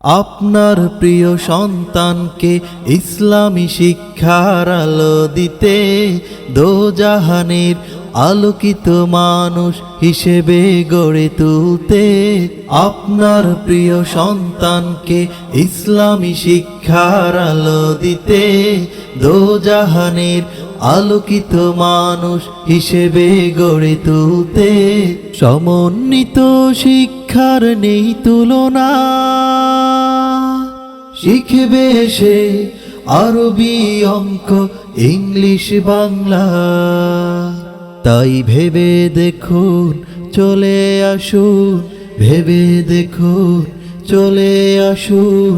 আপনার প্রিয় সন্তানকে ইসলামী শিক্ষার আলো দিতে দোজাহানের আলোকিত মানুষ হিসেবে গড়ে তুলতে আপনার প্রিয় সন্তানকে ইসলামী শিক্ষার আলো দিতে দোজাহানের আলোকিত মানুষ হিসেবে গড়ে তুলতে সমন্বিত শিক্ষার নেই তুলনা। শিখবে সে আরবি, অঙ্ক, ইংলিশ, বাংলা। তাই ভেবে দেখুন, চলে আসুন, ভেবে দেখুন, চলে আসুন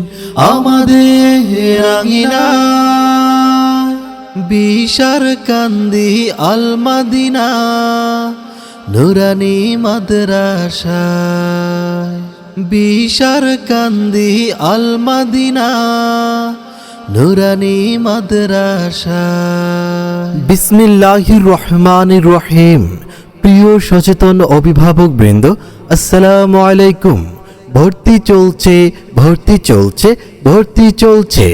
আমাদের আঙিনা। বিশারকান্দি আল মাদিনা নুরানি মাদ্রাসায়, বিশারকান্দি আল মাদিনা নুরানি মাদ্রাসায়। বিসমিল্লাহির রহমানির রহিম। প্রিয় সচেতন অভিভাবক বৃন্দ, আসসালামু আলাইকুম। ভর্তি চলছে, ভর্তি চলছে, ভর্তি চলছে।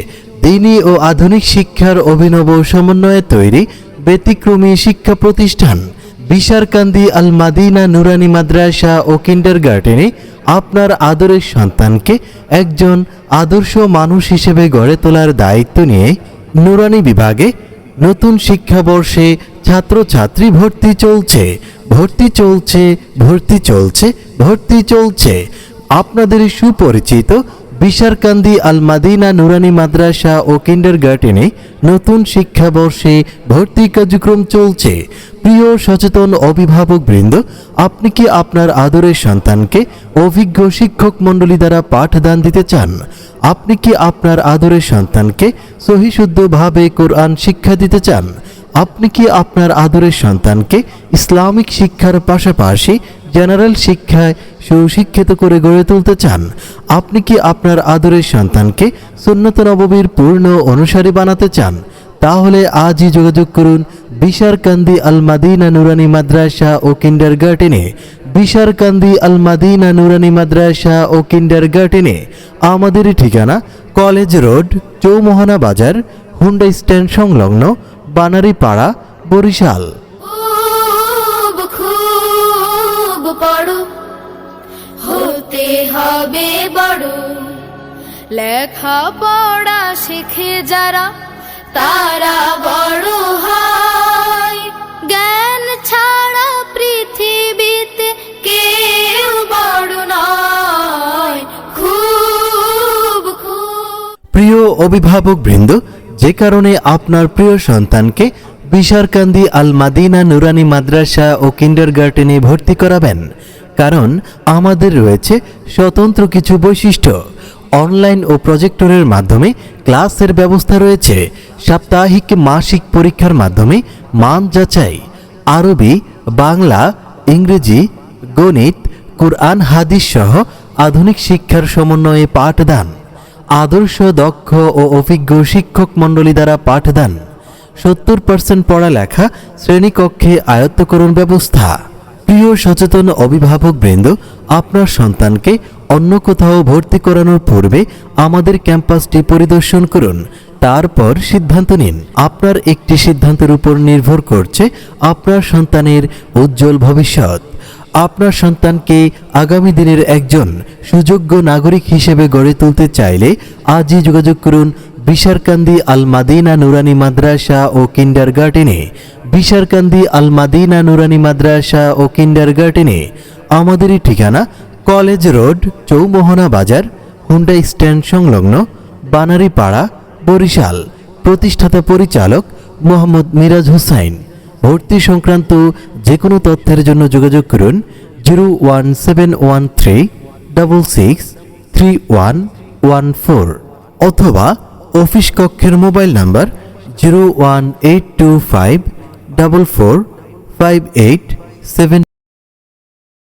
দিনী ও আধুনিক শিক্ষার অভিনব সমন্বয়ে তৈরি ব্যতিক্রমী শিক্ষা প্রতিষ্ঠান বিশারকান্দি আল মাদিনা নুরানি মাদ্রাসা ও কিন্ডারগার্টেনে আপনার আদরের সন্তানকে একজন আদর্শ মানুষ হিসেবে গড়ে তোলার দায়িত্ব নিয়ে নুরানি বিভাগে নতুন শিক্ষাবর্ষে ছাত্রছাত্রী ভর্তি চলছে, ভর্তি চলছে, ভর্তি চলছে, ভর্তি চলছে। আপনাদের সুপরিচিত বিশারকান্দি আল মাদিনা নুরানি মাদ্রাসা ও কিন্ডারগার্টেনে নতুন শিক্ষাবর্ষে ভর্তি কার্যক্রম চলছে। প্রিয় সচেতন অভিভাবক বৃন্দ, আপনি কি আপনার আদরের সন্তানকে অভিজ্ঞ শিক্ষক মণ্ডলী দ্বারা পাঠদান দিতে চান? আপনি কি আপনার আদরের সন্তানকে সহিশুদ্ধভাবে কোরআন শিক্ষা দিতে চান? আপনি কি আপনার আদরের সন্তানকে ইসলামিক শিক্ষার পাশাপাশি জেনারেল শিক্ষায় সুশিক্ষিত করে গড়ে তুলতে চান? আপনি কি আপনার আদরের সন্তানকে সুন্নত নববীর পূর্ণ অনুসারী বানাতে চান? তাহলে আজই যোগাযোগ করুন বিশারকান্দি আল মাদিনা নুরানি মাদ্রাসা ও কিন্ডারগার্টেনে। বিশারকান্দি আল মাদিনা নুরানি মাদ্রাসা ও কিন্ডারগার্টেনে। আমাদের ঠিকানা কলেজ রোড, চৌমোহনা বাজার, হুন্ডা স্ট্যান্ড সংলগ্ন, বানারীপাড়া, বরিশাল। হতে হবে বড়, লেখা পড়া শিখে যারা তারা বড় হয়। জ্ঞান ছাড়া পৃথিবীতে কেউ বড় নয়। খুব খুব প্রিয় অভিভাবক বৃন্দ, যে কারণে আপনার প্রিয় সন্তানকে বিশারকান্দি আল মাদিনা নুরানি মাদ্রাসা ও কিন্ডারগার্টেনে ভর্তি করাবেন, কারণ আমাদের রয়েছে স্বতন্ত্র কিছু বৈশিষ্ট্য। অনলাইন ও প্রজেক্টরের মাধ্যমে ক্লাসের ব্যবস্থা রয়েছে। সাপ্তাহিক মাসিক পরীক্ষার মাধ্যমে মান যাচাই। আরবি, বাংলা, ইংরেজি, গণিত, কুরআন হাদিস সহ আধুনিক শিক্ষার সমন্বয়ে পাঠদান। আদর্শ, দক্ষ ও অভিজ্ঞ শিক্ষক মণ্ডলী দ্বারা পাঠদান। 70% পড়ালেখা শ্রেণীকক্ষে আয়ত্তকরণ ব্যবস্থা। প্রিয় সচেতন অভিভাবক বৃন্দ, আপনার সন্তানকে অন্য কোথাও ভর্তি করানোর পূর্বে আমাদের ক্যাম্পাসটি পরিদর্শন করুন, তারপর সিদ্ধান্ত নিন। আপনার একটি সিদ্ধান্তের উপর নির্ভর করছে আপনার সন্তানের উজ্জ্বল ভবিষ্যৎ। আপনার সন্তানকে আগামী দিনের একজন সুযোগ্য নাগরিক হিসেবে গড়ে তুলতে চাইলে আজই যোগাযোগ করুন বিশারকান্দি আল মাদিনা নুরানি মাদ্রাসা ও কিন্ডারগার্টেনে। বিশারকান্দি আল মাদিনা নুরানি মাদ্রাসা ও কিন্ডারগার্টেনে। আমাদের ঠিকানা কলেজ রোড, চৌমোহনা বাজার, হুন্ডা স্ট্যান্ড সংলগ্ন, বানারীপাড়া, বরিশাল। প্রতিষ্ঠাতা পরিচালক মোহাম্মদ মিরাজ হোসাইন। ভর্তি সংক্রান্ত যে কোনো তথ্যের জন্য যোগাযোগ করুন 01713663114 অথবা অফিস কক্ষের মোবাইল নাম্বার 01825445877।